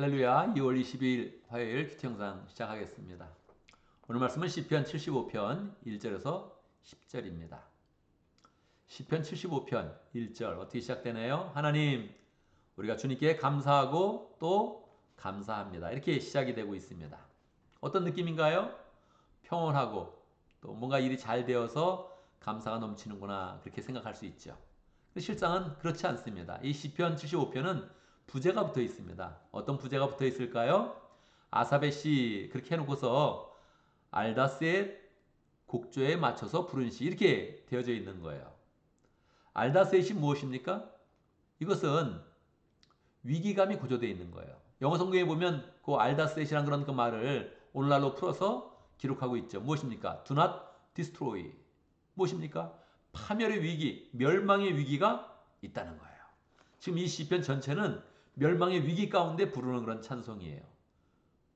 할렐루야. 2월 22일 화요일 큐티 영상 시작하겠습니다. 오늘 말씀은 시편 75편 1절에서 10절입니다. 시편 75편 1절 어떻게 시작되나요? 하나님, 우리가 주님께 감사하고 또 감사합니다. 이렇게 시작이 되고 있습니다. 어떤 느낌인가요? 평온하고 또 뭔가 일이 잘 되어서 감사가 넘치는구나 그렇게 생각할 수 있죠. 실상은 그렇지 않습니다. 이 시편 75편은 부제가 붙어 있습니다. 어떤 부제가 붙어 있을까요? 아사베시 그렇게 해놓고서 알다셋 곡조에 맞춰서 부른 시 이렇게 되어져 있는 거예요. 알다셋이 무엇입니까? 이것은 위기감이 고조되어 있는 거예요. 영어 성경에 보면 그 알다셋이라는 그런 그 말을 오늘날로 풀어서 기록하고 있죠. 무엇입니까? Do not destroy. 무엇입니까? 파멸의 위기, 멸망의 위기가 있다는 거예요. 지금 이 시편 전체는 멸망의 위기 가운데 부르는 그런 찬송이에요.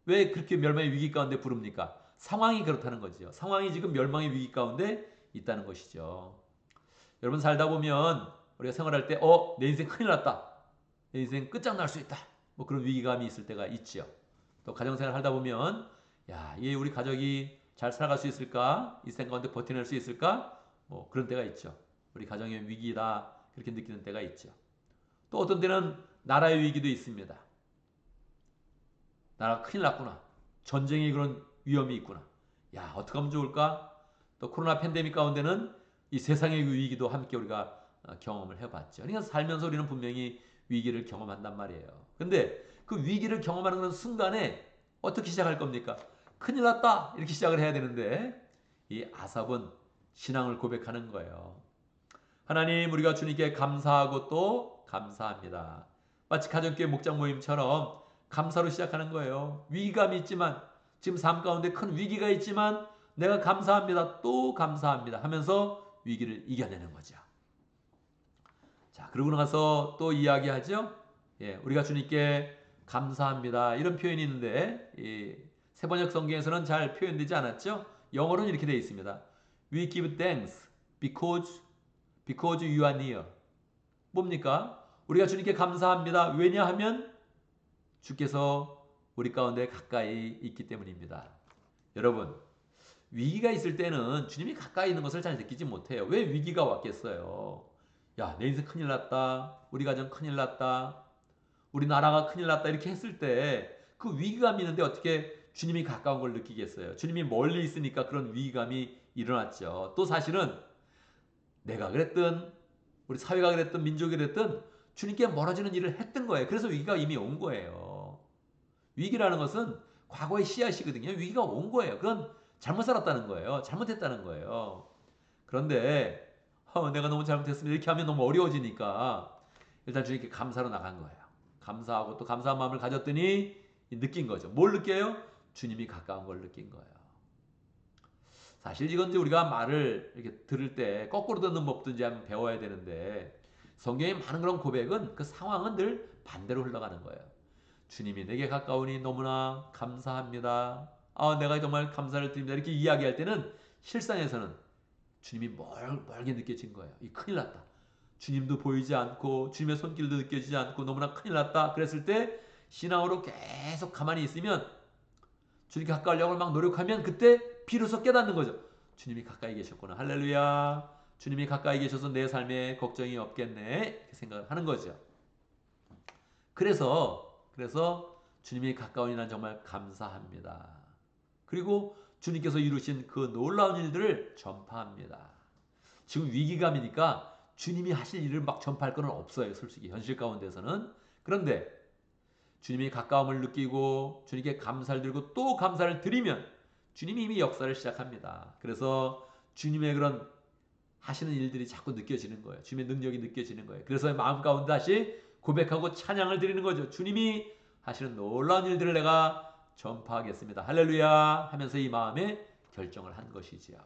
왜 그렇게 멸망의 위기 가운데 부릅니까? 상황이 그렇다는 거죠. 상황이 지금 멸망의 위기 가운데 있다는 것이죠. 여러분 살다 보면 우리가 생활할 때 내 인생 큰일 났다. 내 인생 끝장날 수 있다. 뭐 그런 위기감이 있을 때가 있죠. 또 가정생활 하다 보면 이 우리 가족이 잘 살아갈 수 있을까? 이 생각 가운데 버텨낼 수 있을까? 뭐 그런 때가 있죠. 우리 가정의 위기다 그렇게 느끼는 때가 있죠. 또 어떤 때는 나라의 위기도 있습니다. 나라가 큰일 났구나. 전쟁의 그런 위험이 있구나. 어떻게 하면 좋을까? 또 코로나 팬데믹 가운데는 이 세상의 위기도 함께 우리가 경험을 해봤죠. 그러니까 살면서 우리는 분명히 위기를 경험한단 말이에요. 근데 그 위기를 경험하는 그런 순간에 어떻게 시작할 겁니까? 큰일 났다! 이렇게 시작을 해야 되는데 이 아삽은 신앙을 고백하는 거예요. 하나님, 우리가 주님께 감사하고 또 감사합니다. 마치 가정교회 목장 모임처럼 감사로 시작하는 거예요. 위기감이 있지만, 지금 삶 가운데 큰 위기가 있지만, 내가 감사합니다. 또 감사합니다. 하면서 위기를 이겨내는 거죠. 자, 그러고 나서 또 이야기하죠. 우리가 주님께 감사합니다. 이런 표현이 있는데, 세번역 성경에서는 잘 표현되지 않았죠? 영어로는 이렇게 되어 있습니다. We give thanks because you are near. 뭡니까? 우리가 주님께 감사합니다. 왜냐하면 주께서 우리 가운데 가까이 있기 때문입니다. 여러분, 위기가 있을 때는 주님이 가까이 있는 것을 잘 느끼지 못해요. 왜 위기가 왔겠어요? 내 인생 큰일 났다. 우리 가정 큰일 났다. 우리 나라가 큰일 났다. 이렇게 했을 때 그 위기감이 있는데 어떻게 주님이 가까운 걸 느끼겠어요? 주님이 멀리 있으니까 그런 위기감이 일어났죠. 또 사실은 내가 그랬든 우리 사회가 그랬든 민족이 그랬든 주님께 멀어지는 일을 했던 거예요. 그래서 위기가 이미 온 거예요. 위기라는 것은 과거의 씨앗이거든요. 위기가 온 거예요. 그건 잘못 살았다는 거예요. 잘못했다는 거예요. 그런데 내가 너무 잘못했습니다. 이렇게 하면 너무 어려워지니까 일단 주님께 감사로 나간 거예요. 감사하고 또 감사한 마음을 가졌더니 느낀 거죠. 뭘 느껴요? 주님이 가까운 걸 느낀 거예요. 사실 이건 이제 우리가 말을 이렇게 들을 때 거꾸로 듣는 법도 이제 한번 배워야 되는데 성경의 많은 그런 고백은 그 상황은 늘 반대로 흘러가는 거예요. 주님이 내게 가까우니 너무나 감사합니다. 내가 정말 감사를 드립니다. 이렇게 이야기할 때는 실상에서는 주님이 멀게 느껴진 거예요. 이 큰일 났다. 주님도 보이지 않고 주님의 손길도 느껴지지 않고 너무나 큰일 났다. 그랬을 때 신앙으로 계속 가만히 있으면 주님께 가까우려고 막 노력하면 그때 비로소 깨닫는 거죠. 주님이 가까이 계셨구나. 할렐루야. 주님이 가까이 계셔서 내 삶에 걱정이 없겠네. 이렇게 생각을 하는 거죠. 그래서 주님이 가까우니 난 정말 감사합니다. 그리고 주님께서 이루신 그 놀라운 일들을 전파합니다. 지금 위기감이니까 주님이 하실 일을 막 전파할 건 없어요. 솔직히 현실 가운데서는. 그런데 주님이 가까움을 느끼고 주님께 감사를 드리고 또 감사를 드리면 주님이 이미 역사를 시작합니다. 그래서 주님의 그런 하시는 일들이 자꾸 느껴지는 거예요. 주님의 능력이 느껴지는 거예요. 그래서 마음 가운데 다시 고백하고 찬양을 드리는 거죠. 주님이 하시는 놀라운 일들을 내가 전파하겠습니다. 할렐루야 하면서 이 마음에 결정을 한 것이지요.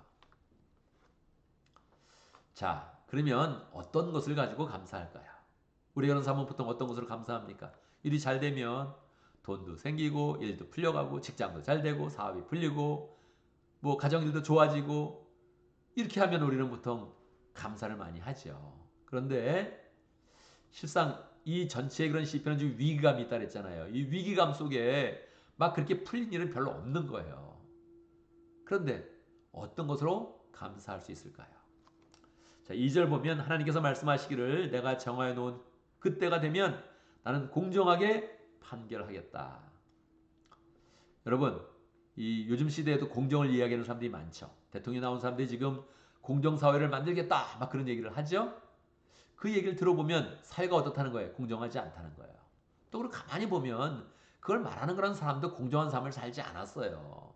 자, 그러면 어떤 것을 가지고 감사할까요? 우리 그런 사람은 보통 어떤 것으로 감사합니까? 일이 잘 되면 돈도 생기고 일도 풀려가고 직장도 잘 되고 사업이 풀리고 뭐 가정일도 좋아지고 이렇게 하면 우리는 보통 감사를 많이 하죠. 그런데 실상 이 전체의 그런 시편은 지금 위기감이 있다 그랬잖아요. 이 위기감 속에 막 그렇게 풀린 일은 별로 없는 거예요. 그런데 어떤 것으로 감사할 수 있을까요? 자, 2절 보면 하나님께서 말씀하시기를 내가 정하여 놓은 그때가 되면 나는 공정하게 판결하겠다. 여러분, 이 요즘 시대에도 공정을 이야기하는 사람들이 많죠. 대통령이 나온 사람들이 지금 공정사회를 만들겠다 막 그런 얘기를 하죠. 그 얘기를 들어보면 사회가 어떻다는 거예요? 공정하지 않다는 거예요. 또 그걸 가만히 보면 그걸 말하는 그런 사람도 공정한 삶을 살지 않았어요.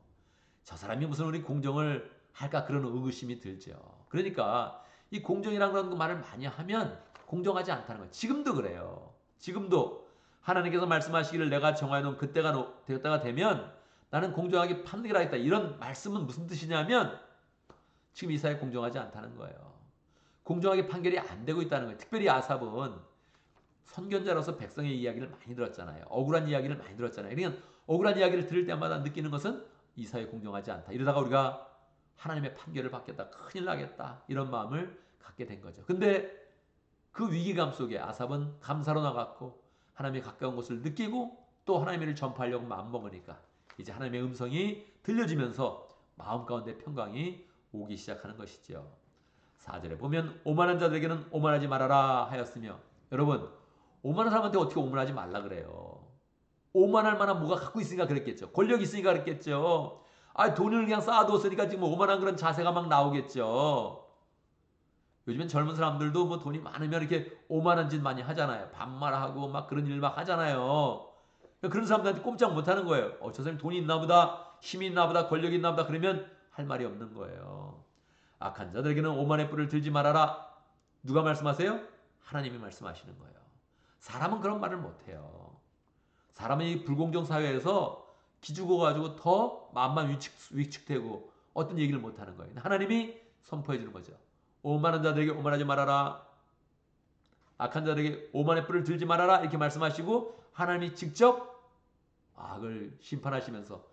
저 사람이 무슨 우리 공정을 할까 그런 의구심이 들죠. 그러니까 이 공정이라는 그런 말을 많이 하면 공정하지 않다는 거예요. 지금도 그래요. 지금도 하나님께서 말씀하시기를 내가 정하여놓은 그때가 되면 나는 공정하게 판결하겠다. 이런 말씀은 무슨 뜻이냐면 지금 이 사회 공정하지 않다는 거예요. 공정하게 판결이 안 되고 있다는 거예요. 특별히 아삽은 선견자로서 백성의 이야기를 많이 들었잖아요. 억울한 이야기를 많이 들었잖아요. 그러니까 억울한 이야기를 들을 때마다 느끼는 것은 이 사회 공정하지 않다. 이러다가 우리가 하나님의 판결을 받겠다. 큰일 나겠다. 이런 마음을 갖게 된 거죠. 근데 그 위기감 속에 아삽은 감사로 나갔고 하나님의 가까운 것을 느끼고 또 하나님의 일을 전파하려고 마음먹으니까 이제 하나님의 음성이 들려지면서 마음 가운데 평강이 오기 시작하는 것이죠. 4절에 보면 오만한 자들에게는 오만하지 말아라 하였으며 여러분 오만한 사람한테 어떻게 오만하지 말라 그래요. 오만할 만한 뭐가 갖고 있으니까 그랬겠죠. 권력이 있으니까 그랬겠죠. 아, 돈을 그냥 쌓아뒀으니까 지금 오만한 그런 자세가 막 나오겠죠. 요즘엔 젊은 사람들도 뭐 돈이 많으면 이렇게 오만한 짓 많이 하잖아요. 반말하고 막 그런 일 막 하잖아요. 그런 사람들한테 꼼짝 못 하는 거예요. 저 사람이 돈이 있나 보다, 힘이 있나 보다, 권력이 있나 보다 그러면 할 말이 없는 거예요. 악한 자들에게는 오만의 뿔을 들지 말아라. 누가 말씀하세요? 하나님이 말씀하시는 거예요. 사람은 그런 말을 못해요. 사람은 이 불공정 사회에서 기죽어 가지고 더 마음만 위축되고 어떤 얘기를 못하는 거예요. 하나님이 선포해 주는 거죠. 오만한 자들에게 오만하지 말아라. 악한 자들에게 오만의 뿔을 들지 말아라. 이렇게 말씀하시고 하나님이 직접 악을 심판하시면서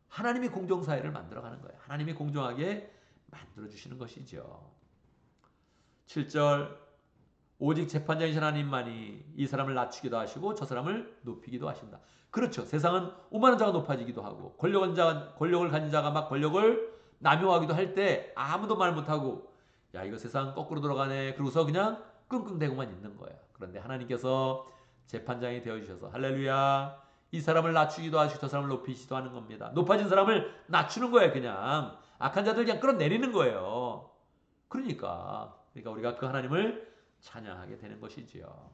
하나님이 공정사회를 만들어가는 거예요. 하나님이 공정하게 만들어주시는 것이죠. 7절 오직 재판장이신 하나님만이 이 사람을 낮추기도 하시고 저 사람을 높이기도 하신다. 그렇죠. 세상은 오만한 자가 높아지기도 하고 권력을 가진 자가 막 권력을 남용하기도 할 때 아무도 말 못하고 야 이거 세상 거꾸로 돌아가네. 그러고서 그냥 끙끙대고만 있는 거예요. 그런데 하나님께서 재판장이 되어주셔서 할렐루야 이 사람을 낮추기도 하시고 저 사람을 높이시기도 하는 겁니다. 높아진 사람을 낮추는 거예요. 그냥 악한 자들 그냥 끌어내리는 거예요. 그러니까 우리가 그 하나님을 찬양하게 되는 것이지요.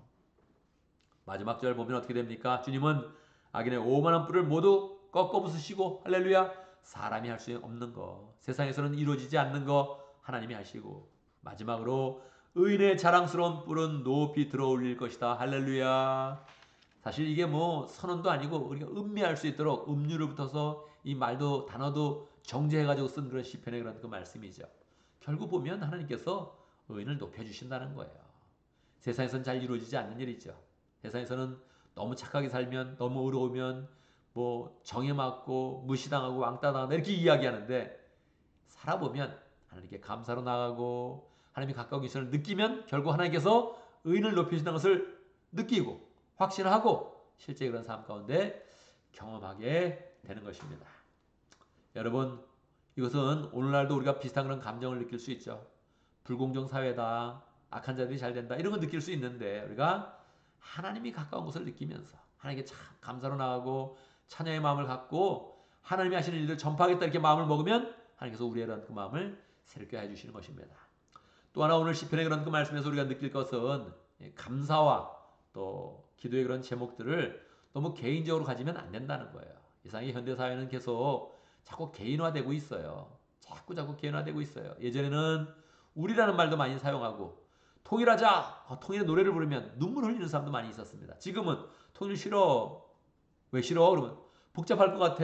마지막 절 보면 어떻게 됩니까? 주님은 악인의 오만한 뿔을 모두 꺾어 부수시고 할렐루야 사람이 할 수 없는 거 세상에서는 이루어지지 않는 거 하나님이 하시고 마지막으로 의인의 자랑스러운 뿔은 높이 들어올릴 것이다. 할렐루야. 사실 이게 뭐 선언도 아니고 우리가 음미할 수 있도록 음률을 붙어서 이 말도 단어도 정제해가지고 쓴 그런 시편의 그런 그 말씀이죠. 결국 보면 하나님께서 의인을 높여주신다는 거예요. 세상에서는 잘 이루어지지 않는 일이죠. 세상에서는 너무 착하게 살면 너무 의로우면 뭐 정에 맞고 무시당하고 왕따 당한다 이렇게 이야기하는데 살아보면 하나님께 감사로 나가고 하나님이 가까운 계시를 느끼면 결국 하나님께서 의인을 높이신다는 것을 느끼고 확신하고 실제 그런 삶 가운데 경험하게 되는 것입니다. 여러분 이것은 오늘날도 우리가 비슷한 그런 감정을 느낄 수 있죠. 불공정 사회다. 악한 자들이 잘 된다. 이런 건 느낄 수 있는데 우리가 하나님이 가까운 것을 느끼면서 하나님께 참 감사로 나가고 찬양의 마음을 갖고 하나님이 하시는 일들 전파하겠다 이렇게 마음을 먹으면 하나님께서 우리의 그 마음을 새롭게 해주시는 것입니다. 또 하나 오늘 시편의 그런 그 말씀에서 우리가 느낄 것은 감사와 또 기도의 그런 제목들을 너무 개인적으로 가지면 안 된다는 거예요. 이상하게 현대사회는 계속 자꾸 개인화되고 있어요. 자꾸 개인화되고 있어요. 예전에는 우리라는 말도 많이 사용하고 통일하자! 통일의 노래를 부르면 눈물 흘리는 사람도 많이 있었습니다. 지금은 통일 싫어. 왜 싫어? 그러면 복잡할 것 같아.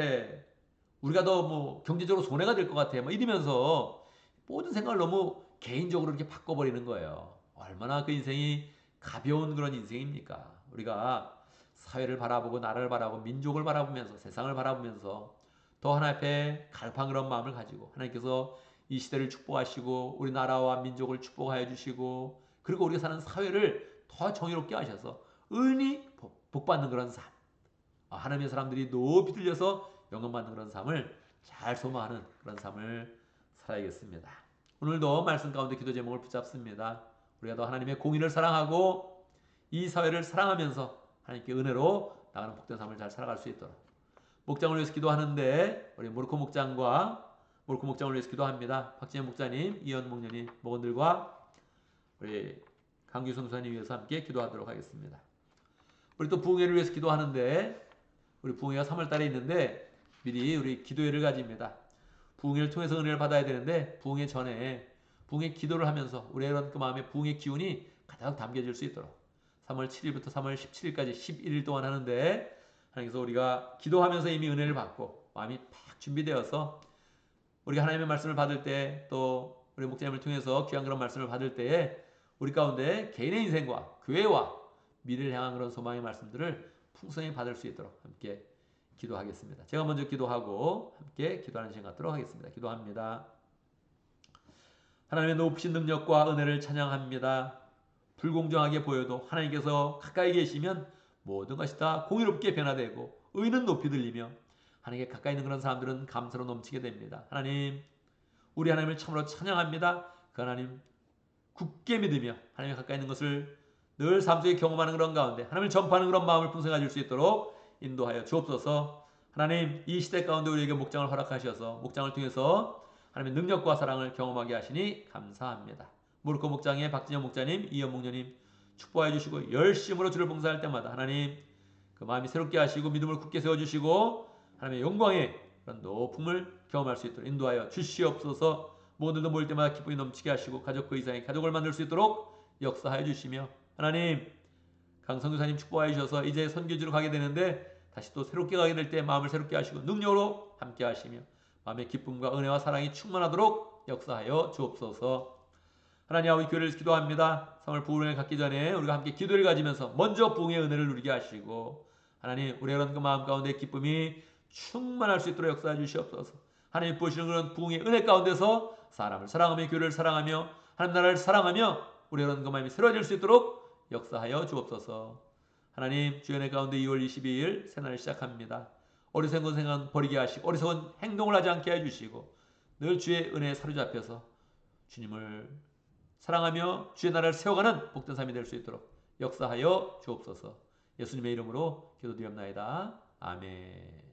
우리가 더 뭐 경제적으로 손해가 될 것 같아. 막 이러면서 모든 생각을 너무 개인적으로 이렇게 바꿔버리는 거예요. 얼마나 그 인생이 가벼운 그런 인생입니까? 우리가 사회를 바라보고 나라를 바라보고 민족을 바라보면서 세상을 바라보면서 더 하나님 앞에 갈팡 그런 마음을 가지고 하나님께서 이 시대를 축복하시고 우리나라와 민족을 축복하여 주시고 그리고 우리가 사는 사회를 더 정의롭게 하셔서 은히 복받는 그런 삶, 하나님의 사람들이 높이 들려서 영광받는 그런 삶을 잘 소망하는 그런 삶을 살아야겠습니다. 오늘도 말씀 가운데 기도 제목을 붙잡습니다. 우리가 더 하나님의 공의를 사랑하고 이 사회를 사랑하면서 하나님께 은혜로 나가는 복된 삶을 잘 살아갈 수 있도록 목장을 위해서 기도하는데 우리 모르코 목장을 위해서 기도합니다. 박진영 목자님, 이현 목녀님, 목원들과 우리 강규성 선생님 위해서 함께 기도하도록 하겠습니다. 우리 또 부흥회를 위해서 기도하는데 우리 부흥회가 3월 달에 있는데 미리 우리 기도회를 가집니다. 부흥회를 통해서 은혜를 받아야 되는데 부흥회 전에 부흥회 기도를 하면서 우리의 그 마음에 부흥회 기운이 가장 담겨질 수 있도록 3월 7일부터 3월 17일까지 11일 동안 하는데 하나님께서 우리가 기도하면서 이미 은혜를 받고 마음이 팍 준비되어서 우리가 하나님의 말씀을 받을 때 또 우리 목사님을 통해서 귀한 그런 말씀을 받을 때에 우리 가운데 개인의 인생과 교회와 미래를 향한 그런 소망의 말씀들을 풍성히 받을 수 있도록 함께 기도하겠습니다. 제가 먼저 기도하고 함께 기도하는 시간 갖도록 하겠습니다. 기도합니다. 하나님의 높으신 능력과 은혜를 찬양합니다. 불공정하게 보여도 하나님께서 가까이 계시면 모든 것이 다 공의롭게 변화되고 의는 높이 들리며 하나님께 가까이 있는 그런 사람들은 감사로 넘치게 됩니다. 하나님, 우리 하나님을 참으로 찬양합니다. 그 하나님 굳게 믿으며 하나님 가까이 있는 것을 늘 삶 속에 경험하는 그런 가운데 하나님을 전파하는 그런 마음을 풍성히 가질 수 있도록 인도하여 주옵소서. 하나님, 이 시대 가운데 우리에게 목장을 허락하셔서 목장을 통해서 하나님의 능력과 사랑을 경험하게 하시니 감사합니다. 모르코 목장의 박진영 목자님, 이현 목녀님 축복해 주시고 열심으로 주를 봉사할 때마다 하나님 그 마음이 새롭게 하시고 믿음을 굳게 세워주시고 하나님의 영광의 그런 높음을 경험할 수 있도록 인도하여 주시옵소서. 모두도 모일 때마다 기쁨이 넘치게 하시고 가족 그 이상의 가족을 만들 수 있도록 역사하여 주시며 하나님 강성교사님 축복하여 주셔서 이제 선교지로 가게 되는데 다시 또 새롭게 가게 될 때 마음을 새롭게 하시고 능력으로 함께 하시며 마음의 기쁨과 은혜와 사랑이 충만하도록 역사하여 주옵소서. 하나님 아버지 교회를 기도합니다. 3월 부흥회 갖기 전에 우리가 함께 기도를 가지면서 먼저 부흥의 은혜를 누리게 하시고 하나님 우리의 그런 그 마음 가운데 기쁨이 충만할 수 있도록 역사해 주시옵소서. 하나님 보시는 그런 부흥의 은혜 가운데서 사람을 사랑하며 교회를 사랑하며 하나님 나라를 사랑하며 우리의 그런 그 마음이 새로워질 수 있도록 역사하여 주옵소서. 하나님 주연의 가운데 2월 22일 새날을 시작합니다. 어리석은 생각 버리게 하시고 어리석은 행동을 하지 않게 해주시고 늘 주의 은혜에 사로잡혀서 주님을 사랑하며 주의 나라를 세워가는 복된 삶이 될 수 있도록 역사하여 주옵소서. 예수님의 이름으로 기도드리옵나이다. 아멘.